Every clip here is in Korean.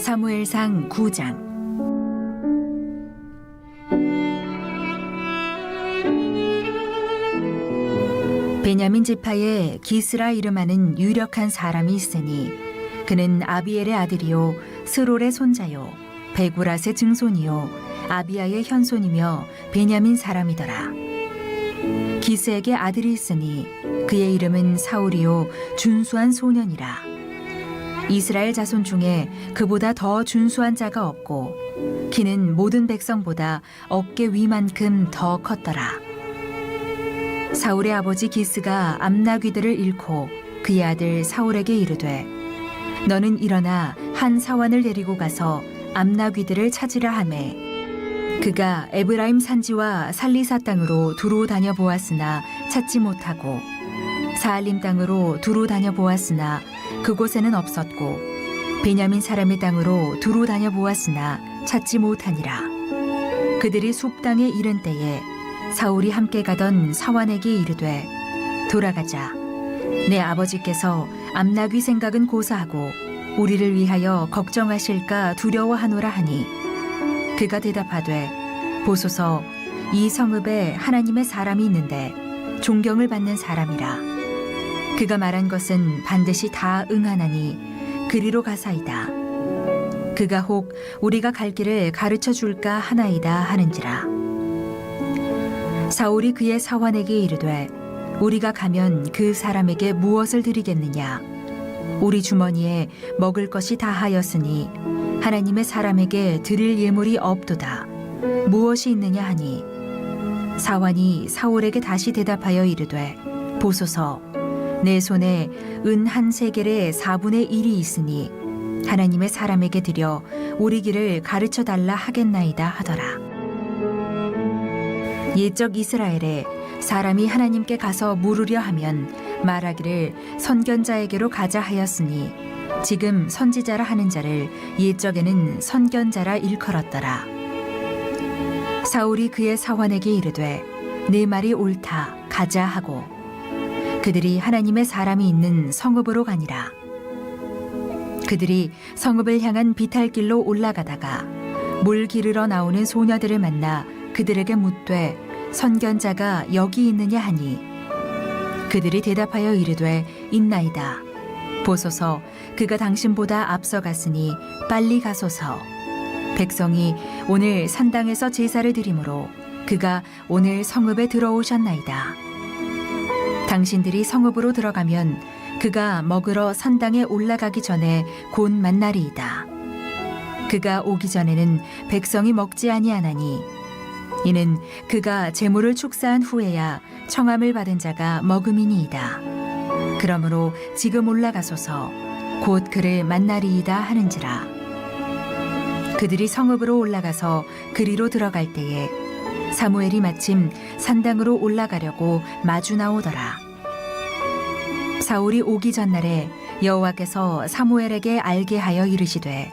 사무엘상 9장. 베냐민 지파에 기스라 이름하는 유력한 사람이 있으니 그는 아비엘의 아들이요 스롤의 손자요 베구랏의 증손이요 아비야의 현손이며 베냐민 사람이더라. 기스에게 아들이 있으니 그의 이름은 사울이요 준수한 소년이라. 이스라엘 자손 중에 그보다 더 준수한 자가 없고 키는 모든 백성보다 어깨 위만큼 더 컸더라. 사울의 아버지 기스가 암나귀들을 잃고 그의 아들 사울에게 이르되 너는 일어나 한 사환을 데리고 가서 암나귀들을 찾으라 하매 그가 에브라임 산지와 살리사 땅으로 두루 다녀 보았으나 찾지 못하고 사알림 땅으로 두루 다녀 보았으나 그곳에는 없었고 베냐민 사람의 땅으로 두루 다녀 보았으나 찾지 못하니라. 그들이 숲 땅에 이른 때에 사울이 함께 가던 사환에게 이르되 돌아가자. 내 아버지께서 암나귀 생각은 고사하고 우리를 위하여 걱정하실까 두려워하노라 하니 그가 대답하되 보소서 이 성읍에 하나님의 사람이 있는데 존경을 받는 사람이라. 그가 말한 것은 반드시 다 응하나니 그리로 가사이다. 그가 혹 우리가 갈 길을 가르쳐 줄까 하나이다 하는지라. 사울이 그의 사환에게 이르되 우리가 가면 그 사람에게 무엇을 드리겠느냐. 우리 주머니에 먹을 것이 다하였으니 하나님의 사람에게 드릴 예물이 없도다. 무엇이 있느냐 하니 사환이 사울에게 다시 대답하여 이르되 보소서 내 손에 은 한 세겔의 4분의 1이 있으니 하나님의 사람에게 드려 우리 길을 가르쳐 달라 하겠나이다 하더라. 옛적 이스라엘에 사람이 하나님께 가서 물으려 하면 말하기를 선견자에게로 가자 하였으니 지금 선지자라 하는 자를 옛적에는 선견자라 일컬었더라. 사울이 그의 사환에게 이르되 네 말이 옳다 가자 하고 그들이 하나님의 사람이 있는 성읍으로 가니라. 그들이 성읍을 향한 비탈길로 올라가다가 물 기르러 나오는 소녀들을 만나 그들에게 묻되 선견자가 여기 있느냐 하니 그들이 대답하여 이르되 있나이다. 보소서 그가 당신보다 앞서갔으니 빨리 가소서. 백성이 오늘 산당에서 제사를 드리므로 그가 오늘 성읍에 들어오셨나이다. 당신들이 성읍으로 들어가면 그가 먹으러 산당에 올라가기 전에 곧 만나리이다. 그가 오기 전에는 백성이 먹지 아니하나니 이는 그가 제물을 축사한 후에야 청함을 받은 자가 먹음이니이다. 그러므로 지금 올라가소서 곧 그를 만나리이다 하는지라. 그들이 성읍으로 올라가서 그리로 들어갈 때에 사무엘이 마침 산당으로 올라가려고 마주 나오더라. 사울이 오기 전날에 여호와께서 사무엘에게 알게 하여 이르시되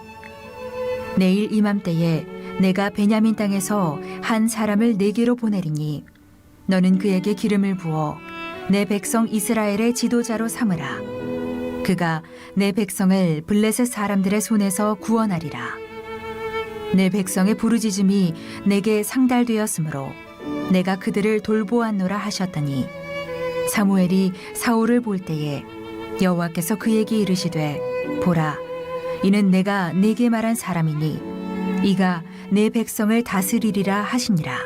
내일 이맘때에 내가 베냐민 땅에서 한 사람을 내게로 보내리니 너는 그에게 기름을 부어 내 백성 이스라엘의 지도자로 삼으라. 그가 내 백성을 블레셋 사람들의 손에서 구원하리라. 내 백성의 부르짖음이 내게 상달되었으므로 내가 그들을 돌보았노라 하셨더니 사무엘이 사울을 볼 때에 여호와께서 그에게 이르시되 보라 이는 내가 네게 말한 사람이니 이가 내 백성을 다스리리라 하시니라.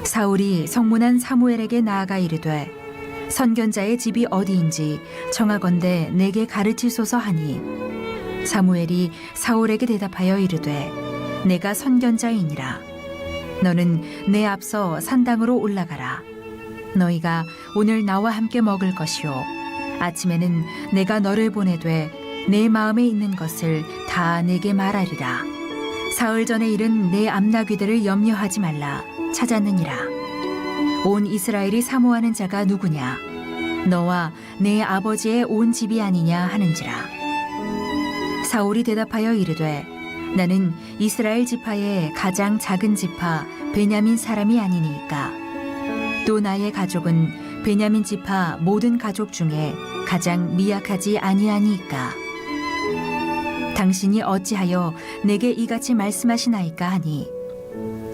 사울이 성문한 사무엘에게 나아가 이르되 선견자의 집이 어디인지 청하건대 내게 가르치소서 하니 사무엘이 사울에게 대답하여 이르되 내가 선견자이니라. 너는 내 앞서 산당으로 올라가라. 너희가 오늘 나와 함께 먹을 것이요 아침에는 내가 너를 보내되 내 마음에 있는 것을 다 내게 말하리라. 사흘 전에 일은 내 암나귀들을 염려하지 말라. 찾았느니라. 온 이스라엘이 사모하는 자가 누구냐? 너와 내 아버지의 온 집이 아니냐 하는지라. 사울이 대답하여 이르되 나는 이스라엘 지파의 가장 작은 지파 베냐민 사람이 아니니까. 또 나의 가족은 베냐민 지파 모든 가족 중에 가장 미약하지 아니하니까. 당신이 어찌하여 내게 이같이 말씀하시나이까 하니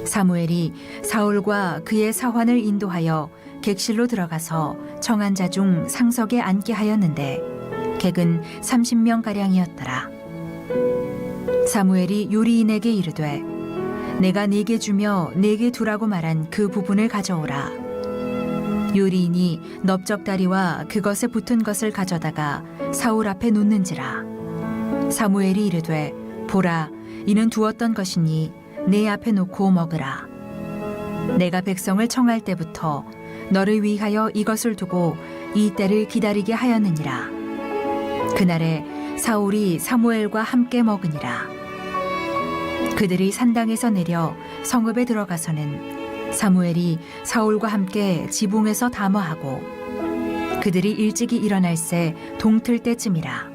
사무엘이 사울과 그의 사환을 인도하여 객실로 들어가서 청한 자 중 상석에 앉게 하였는데 객은 30명 가량이었더라. 사무엘이 요리인에게 이르되 내가 네게 주며 네게 두라고 말한 그 부분을 가져오라. 요리인이 넓적다리와 그것에 붙은 것을 가져다가 사울 앞에 놓는지라. 사무엘이 이르되 보라, 이는 두었던 것이니 내 앞에 놓고 먹으라. 내가 백성을 청할 때부터 너를 위하여 이것을 두고 이 때를 기다리게 하였느니라. 그날에 사울이 사무엘과 함께 먹으니라. 그들이 산당에서 내려 성읍에 들어가서는 사무엘이 사울과 함께 지붕에서 담화하고 그들이 일찍이 일어날새 동틀 때쯤이라.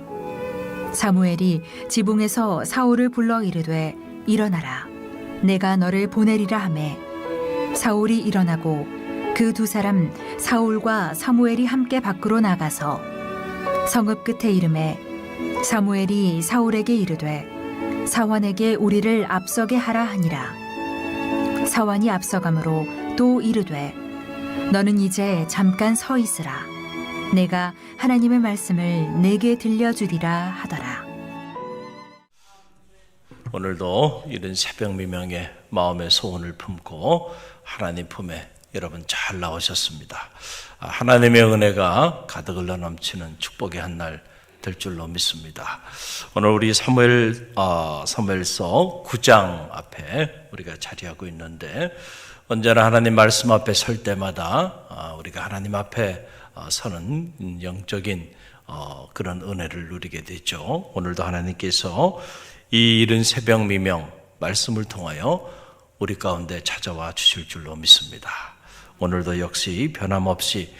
사무엘이 지붕에서 사울을 불러 이르되 일어나라, 내가 너를 보내리라 하매 사울이 일어나고 그 두 사람 사울과 사무엘이 함께 밖으로 나가서 성읍 끝에 이르매 사무엘이 사울에게 이르되 사환에게 우리를 앞서게 하라 하니라. 사환이 앞서가므로 또 이르되 너는 이제 잠깐 서 있으라. 내가 하나님의 말씀을 내게 들려주리라 하더라. 오늘도 이런 새벽 미명의 마음의 소원을 품고 하나님 품에 여러분 잘 나오셨습니다. 하나님의 은혜가 가득 흘러 넘치는 축복의 한 날 될 줄로 믿습니다. 오늘 우리 사무엘서 9장 앞에 우리가 자리하고 있는데 언제나 하나님 말씀 앞에 설 때마다 우리가 하나님 앞에 서는 영적인 그런 은혜를 누리게 되죠. 오늘도 하나님께서 이 이른 새벽 미명 말씀을 통하여 우리 가운데 찾아와 주실 줄로 믿습니다. 오늘도 역시 변함없이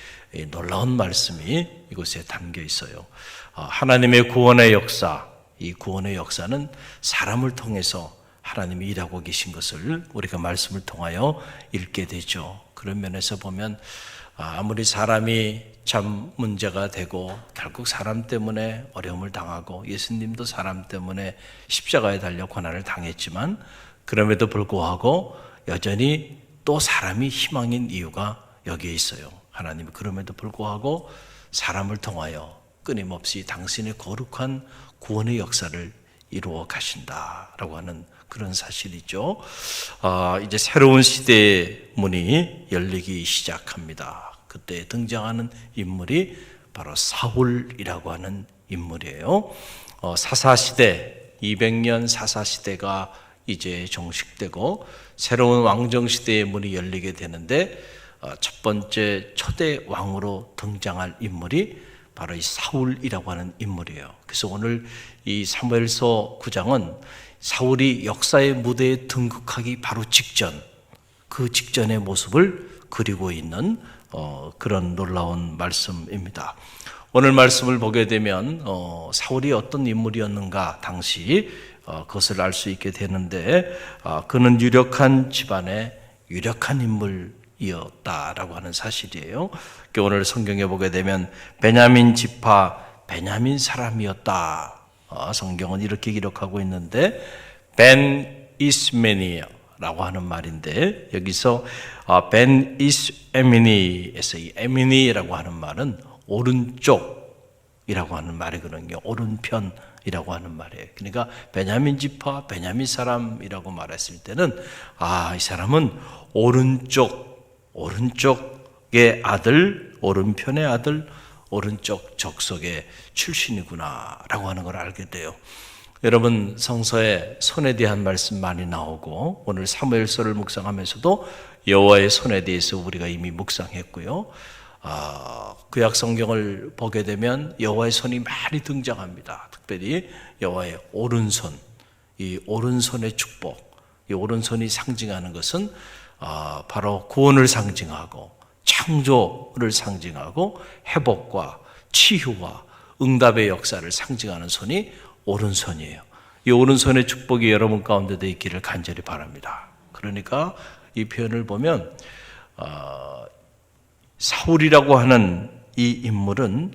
놀라운 말씀이 이곳에 담겨 있어요. 하나님의 구원의 역사, 이 구원의 역사는 사람을 통해서 하나님이 일하고 계신 것을 우리가 말씀을 통하여 읽게 되죠. 그런 면에서 보면 아무리 사람이 참 문제가 되고 결국 사람 때문에 어려움을 당하고 예수님도 사람 때문에 십자가에 달려 고난을 당했지만 그럼에도 불구하고 여전히 또 사람이 희망인 이유가 여기에 있어요. 하나님이 그럼에도 불구하고 사람을 통하여 끊임없이 당신의 거룩한 구원의 역사를 이루어 가신다라고 하는 그런 사실이죠. 이제 새로운 시대의 문이 열리기 시작합니다. 그때 등장하는 인물이 바로 사울이라고 하는 인물이에요. 사사시대, 200년 사사시대가 이제 종식되고 새로운 왕정시대의 문이 열리게 되는데 첫 번째 초대 왕으로 등장할 인물이 바로 이 사울이라고 하는 인물이에요. 그래서 오늘 이 사무엘서 9장은 사울이 역사의 무대에 등극하기 바로 직전, 그 직전의 모습을 그리고 있는 그런 놀라운 말씀입니다. 오늘 말씀을 보게 되면 사울이 어떤 인물이었는가 당시 그것을 알 수 있게 되는데 그는 유력한 집안의 유력한 인물이었다라고 하는 사실이에요. 오늘 성경에 보게 되면 베냐민 지파 베냐민 사람이었다. 성경은 이렇게 기록하고 있는데 벤 이스메니라고 하는 말인데 여기서 벤 이스에미니에서 이 에미니라고 하는 말은 오른쪽이라고 하는 말이거든요. 오른편이라고 하는 말이에요. 그러니까 베냐민 지파 베냐민 사람이라고 말했을 때는 이 사람은 오른쪽의 아들, 오른편의 아들, 오른쪽 적석의 출신이구나라고 하는 걸 알게 돼요. 여러분 성서에 손에 대한 말씀 많이 나오고 오늘 사무엘서를 묵상하면서도 여호와의 손에 대해서 우리가 이미 묵상했고요. 구약 성경을 보게 되면 여호와의 손이 많이 등장합니다. 특별히 여호와의 오른손, 이 오른손의 축복, 이 오른손이 상징하는 것은 바로 구원을 상징하고 창조를 상징하고 회복과 치유와 응답의 역사를 상징하는 손이 오른손이에요. 이 오른손의 축복이 여러분 가운데도 있기를 간절히 바랍니다. 그러니까 이 표현을 보면 사울이라고 하는 이 인물은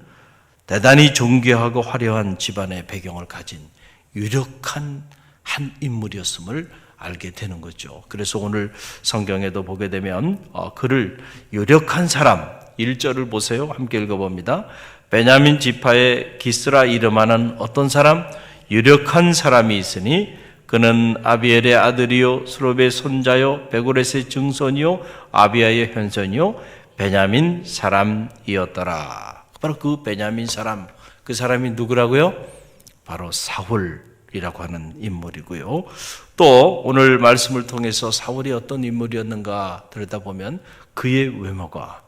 대단히 존귀하고 화려한 집안의 배경을 가진 유력한 한 인물이었음을 알게 되는 거죠. 그래서 오늘 성경에도 보게 되면 그를 유력한 사람, 1절을 보세요. 함께 읽어봅니다. 베냐민 지파의 기스라 이름하는 어떤 사람? 유력한 사람이 있으니 그는 아비엘의 아들이요 스룹의 손자요 베고렛의 증손이요 아비야의 현손이요 베냐민 사람이었더라. 바로 그 베냐민 사람, 그 사람이 누구라고요? 바로 사울이라고 하는 인물이고요. 또 오늘 말씀을 통해서 사울이 어떤 인물이었는가 들여다보면 그의 외모가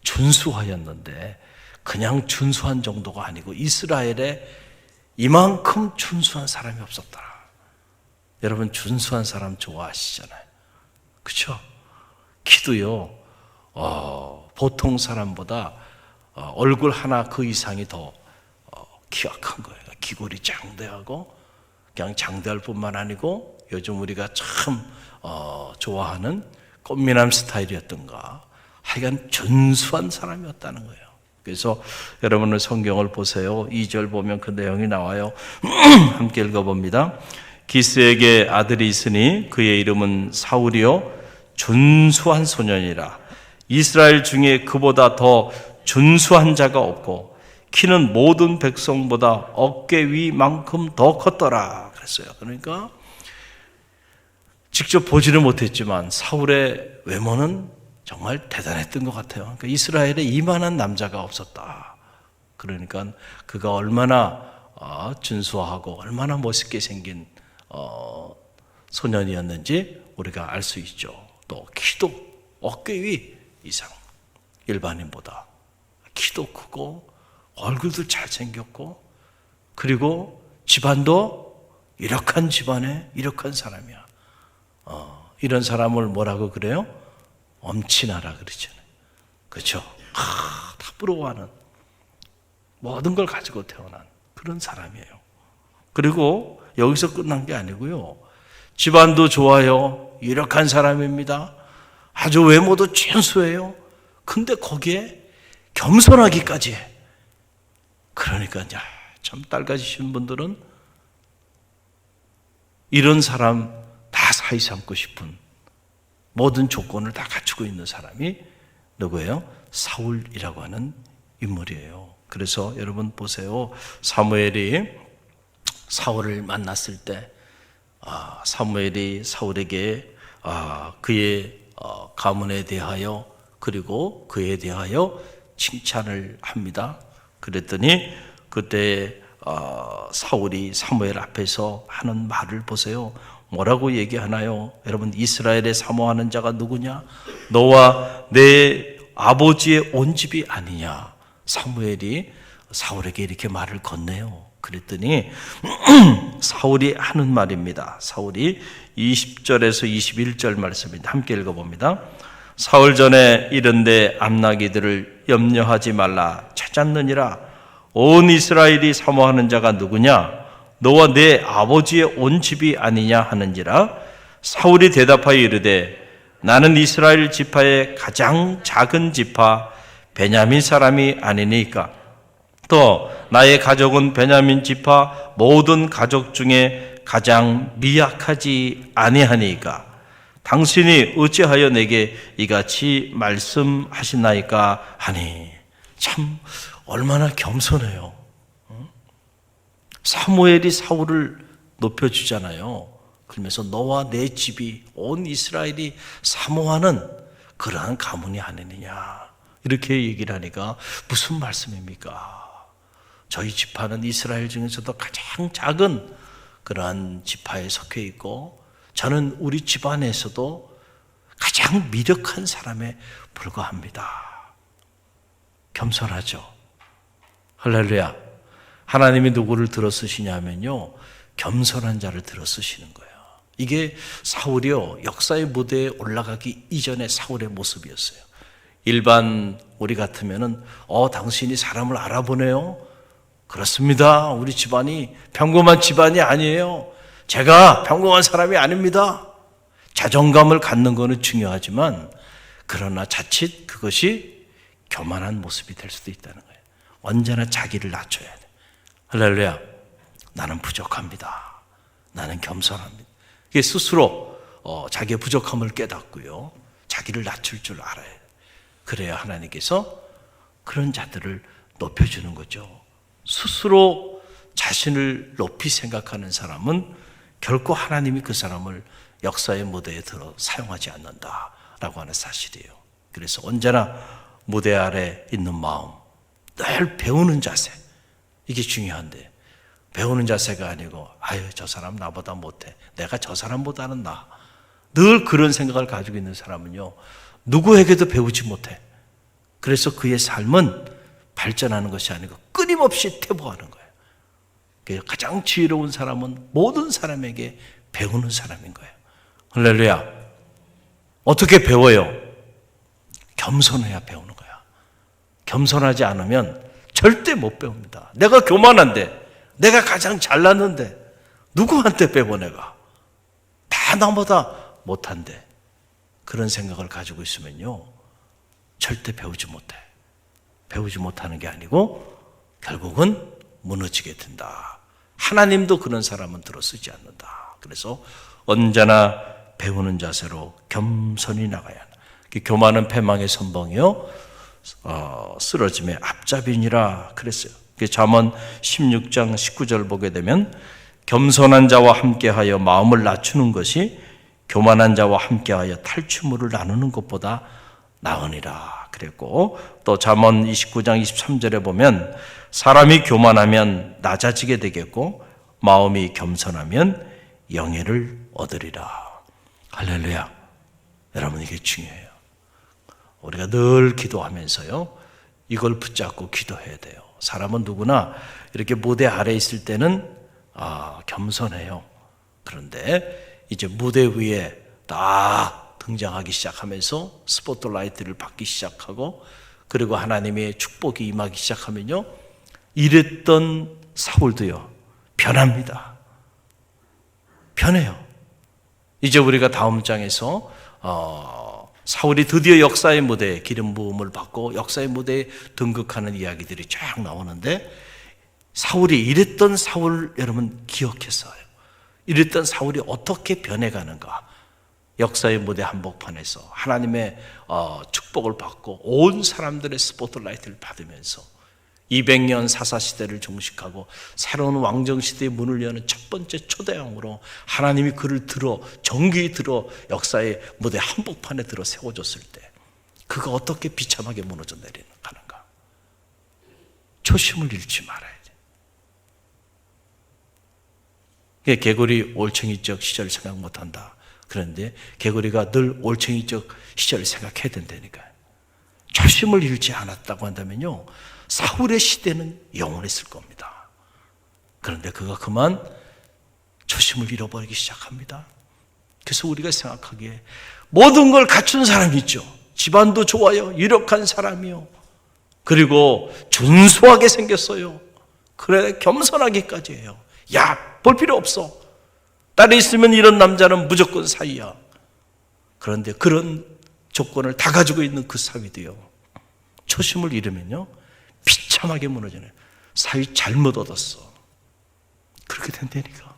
준수하였는데 그냥 준수한 정도가 아니고 이스라엘에 이만큼 준수한 사람이 없었더라. 여러분 준수한 사람 좋아하시잖아요. 그렇죠? 키도요 보통 사람보다 얼굴 하나 그 이상이 더 키가 큰 거예요. 귀골이 장대하고 그냥 장대할 뿐만 아니고 요즘 우리가 참 좋아하는 꽃미남 스타일이었던가 하여간 준수한 사람이었다는 거예요. 그래서 여러분은 성경을 보세요. 2절 보면 그 내용이 나와요. 함께 읽어봅니다. 기스에게 아들이 있으니 그의 이름은 사울이요 준수한 소년이라. 이스라엘 중에 그보다 더 준수한 자가 없고 키는 모든 백성보다 어깨 위만큼 더 컸더라 그랬어요. 그러니까 직접 보지는 못했지만 사울의 외모는 정말 대단했던 것 같아요. 그러니까 이스라엘에 이만한 남자가 없었다. 그러니까 그가 얼마나 준수하고 얼마나 멋있게 생긴 소년이었는지 우리가 알 수 있죠. 또 키도 어깨 위 이상, 일반인보다 키도 크고 얼굴도 잘생겼고 그리고 집안도 유력한 집안에 유력한 사람이야. 이런 사람을 뭐라고 그래요? 엄친아라 그러잖아요. 그렇죠? 다 부러워하는 모든 걸 가지고 태어난 그런 사람이에요. 그리고 여기서 끝난 게 아니고요. 집안도 좋아요. 유력한 사람입니다. 아주 외모도 준수해요. 근데 거기에 겸손하기까지 해. 그러니까 참 딸 가지신 분들은 이런 사람 다 사이 삼고 싶은 모든 조건을 다 갖추고 있는 사람이 누구예요? 사울이라고 하는 인물이에요. 그래서 여러분 보세요. 사무엘이 사울을 만났을 때 사무엘이 사울에게 그의 가문에 대하여 그리고 그에 대하여 칭찬을 합니다. 그랬더니 그때 사울이 사무엘 앞에서 하는 말을 보세요. 뭐라고 얘기하나요? 여러분 이스라엘에 사모하는 자가 누구냐? 너와 내 아버지의 온 집이 아니냐? 사무엘이 사울에게 이렇게 말을 건네요. 그랬더니 사울이 하는 말입니다. 사울이 20절에서 21절 말씀입니다. 함께 읽어봅니다. 사울 전에 이른데 암나기들을 염려하지 말라 찾았느니라. 온 이스라엘이 사모하는 자가 누구냐? 너와 내 아버지의 온 집이 아니냐 하는지라. 사울이 대답하여 이르되 나는 이스라엘 지파의 가장 작은 지파 베냐민 사람이 아니니까. 또 나의 가족은 베냐민 지파 모든 가족 중에 가장 미약하지 아니하니까. 당신이 어찌하여 내게 이같이 말씀하시나이까 하니. 참 얼마나 겸손해요. 사무엘이 사울을 높여주잖아요. 그러면서 너와 내 집이 온 이스라엘이 사모하는 그러한 가문이 아니느냐 이렇게 얘기를 하니까 무슨 말씀입니까? 저희 지파는 이스라엘 중에서도 가장 작은 그러한 지파에 속해 있고 저는 우리 집안에서도 가장 미력한 사람에 불과합니다. 겸손하죠. 할렐루야. 하나님이 누구를 들어 쓰시냐면요, 겸손한 자를 들어 쓰시는 거예요. 이게 사울이요, 역사의 무대에 올라가기 이전의 사울의 모습이었어요. 일반 우리 같으면은 당신이 사람을 알아보네요. 그렇습니다. 우리 집안이 평범한 집안이 아니에요. 제가 평범한 사람이 아닙니다. 자존감을 갖는 거는 중요하지만 그러나 자칫 그것이 교만한 모습이 될 수도 있다는 거예요. 언제나 자기를 낮춰야 돼. 할렐루야. 나는 부족합니다. 나는 겸손합니다. 이게 스스로 자기의 부족함을 깨닫고요. 자기를 낮출 줄 알아야 해요. 그래야 하나님께서 그런 자들을 높여주는 거죠. 스스로 자신을 높이 생각하는 사람은 결코 하나님이 그 사람을 역사의 무대에 들어 사용하지 않는다라고 하는 사실이에요. 그래서 언제나 무대 아래 있는 마음, 늘 배우는 자세, 이게 중요한데 배우는 자세가 아니고 아유 저 사람 나보다 못해, 내가 저 사람보다는 나, 늘 그런 생각을 가지고 있는 사람은요 누구에게도 배우지 못해. 그래서 그의 삶은 발전하는 것이 아니고 끊임없이 퇴보하는 거예요. 그래서 가장 지혜로운 사람은 모든 사람에게 배우는 사람인 거예요. 할렐루야. 어떻게 배워요? 겸손해야 배우는 거야. 겸손하지 않으면 절대 못 배웁니다. 내가 교만한데, 내가 가장 잘났는데 누구한테 배워 내가? 다 나보다 못한데. 그런 생각을 가지고 있으면요 절대 배우지 못해. 배우지 못하는 게 아니고 결국은 무너지게 된다. 하나님도 그런 사람은 들어쓰지 않는다. 그래서 언제나 배우는 자세로 겸손히 나가야 한다. 교만은 패망의 선봉이요 쓰러짐의 앞잡이니라 그랬어요. 잠언 16장 19절 보게 되면 겸손한 자와 함께하여 마음을 낮추는 것이 교만한 자와 함께하여 탈취물을 나누는 것보다 나으니라 그랬고, 또 잠언 29장 23절에 보면 사람이 교만하면 낮아지게 되겠고 마음이 겸손하면 영예를 얻으리라. 할렐루야. 여러분 이게 중요해요. 우리가 늘 기도하면서요 이걸 붙잡고 기도해야 돼요. 사람은 누구나 이렇게 무대 아래 있을 때는 겸손해요. 그런데 이제 무대 위에 딱 등장하기 시작하면서 스포트라이트를 받기 시작하고 그리고 하나님의 축복이 임하기 시작하면요 이랬던 사울도요 변합니다. 변해요. 이제 우리가 다음 장에서 사울이 드디어 역사의 무대에 기름 부음을 받고 역사의 무대에 등극하는 이야기들이 쫙 나오는데, 사울이 이랬던 사울 여러분 기억했어요. 이랬던 사울이 어떻게 변해가는가. 역사의 무대 한복판에서 하나님의 축복을 받고 온 사람들의 스포트라이트를 받으면서 200년 사사시대를 종식하고 새로운 왕정시대의 문을 여는 첫 번째 초대왕으로 하나님이 그를 정기히 들어 역사의 무대 한복판에 들어 세워줬을 때 그가 어떻게 비참하게 무너져 내려가는가. 초심을 잃지 말아야 돼. 개구리 올챙이적 시절을 생각 못한다. 그런데 개구리가 늘 올챙이적 시절을 생각해야 된다니까요. 초심을 잃지 않았다고 한다면요 사울의 시대는 영원했을 겁니다. 그런데 그가 그만 초심을 잃어버리기 시작합니다. 그래서 우리가 생각하기에 모든 걸 갖춘 사람이 있죠. 집안도 좋아요. 유력한 사람이요. 그리고 준수하게 생겼어요. 그래 겸손하게까지 해요. 야, 볼 필요 없어. 딸이 있으면 이런 남자는 무조건 사위야. 그런데 그런 조건을 다 가지고 있는 그 사위도요 초심을 잃으면요 비참하게 무너지네. 사위 잘못 얻었어. 그렇게 된다니까.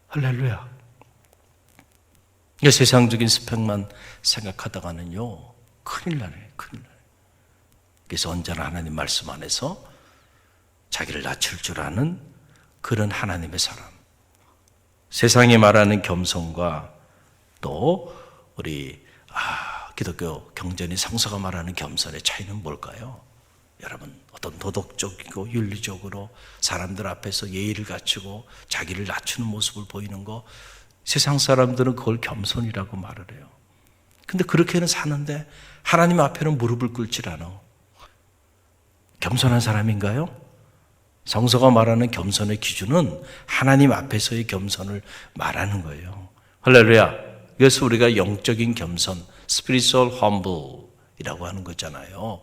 할렐루야. 세상적인 스펙만 생각하다가는요 큰일 나네. 큰일 나네. 그래서 언제나 하나님 말씀 안에서 자기를 낮출 줄 아는 그런 하나님의 사람, 세상이 말하는 겸손과 또 우리 기독교 경전이 성서가 말하는 겸손의 차이는 뭘까요? 여러분, 어떤 도덕적이고 윤리적으로 사람들 앞에서 예의를 갖추고 자기를 낮추는 모습을 보이는 거, 세상 사람들은 그걸 겸손이라고 말을 해요. 근데 그렇게는 사는데 하나님 앞에는 무릎을 꿇질 않아. 겸손한 사람인가요? 성서가 말하는 겸손의 기준은 하나님 앞에서의 겸손을 말하는 거예요. 할렐루야. 그래서 우리가 영적인 겸손, spiritual humble이라고 하는 거잖아요.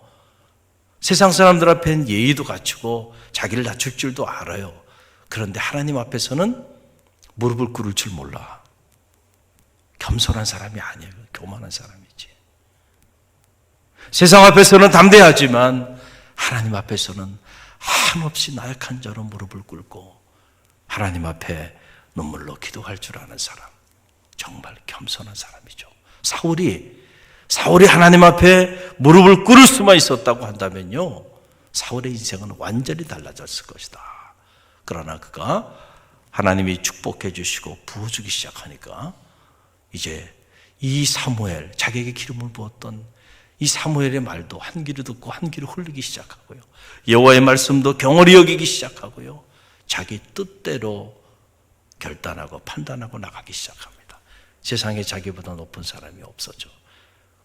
세상 사람들 앞에는 예의도 갖추고 자기를 낮출 줄도 알아요. 그런데 하나님 앞에서는 무릎을 꿇을 줄 몰라. 겸손한 사람이 아니에요. 교만한 사람이지. 세상 앞에서는 담대하지만 하나님 앞에서는 한없이 나약한 자로 무릎을 꿇고 하나님 앞에 눈물로 기도할 줄 아는 사람, 정말 겸손한 사람이죠. 사울이 하나님 앞에 무릎을 꿇을 수만 있었다고 한다면요, 사울의 인생은 완전히 달라졌을 것이다. 그러나 그가 하나님이 축복해 주시고 부어주기 시작하니까 이제 이 사무엘, 자기에게 기름을 부었던 이 사무엘의 말도 한 귀로 듣고 한 귀로 흘리기 시작하고요, 여호와의 말씀도 경홀히 여기기 시작하고요, 자기 뜻대로 결단하고 판단하고 나가기 시작합니다. 세상에 자기보다 높은 사람이 없었죠.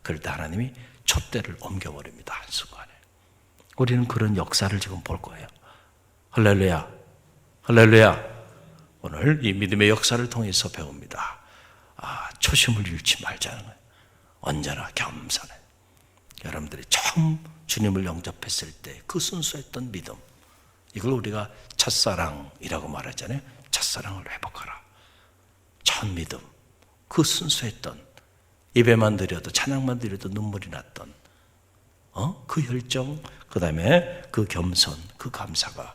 그럴 때 하나님이 촛대를 옮겨버립니다. 한순간에. 우리는 그런 역사를 지금 볼 거예요. 할렐루야, 할렐루야. 오늘 이 믿음의 역사를 통해서 배웁니다. 초심을 잃지 말자는 거예요. 언제나 겸손해. 여러분들이 처음 주님을 영접했을 때 그 순수했던 믿음, 이걸 우리가 첫사랑이라고 말하잖아요. 첫사랑을 회복하라. 첫 믿음, 그 순수했던, 예배만 드려도 찬양만 드려도 눈물이 났던 그 열정, 그 다음에 그 겸손, 그 감사가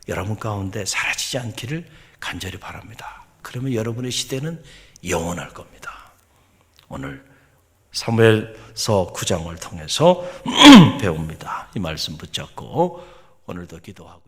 여러분 가운데 사라지지 않기를 간절히 바랍니다. 그러면 여러분의 시대는 영원할 겁니다. 오늘 사무엘서 9장을 통해서 배웁니다. 이 말씀 붙잡고 오늘도 기도하고요.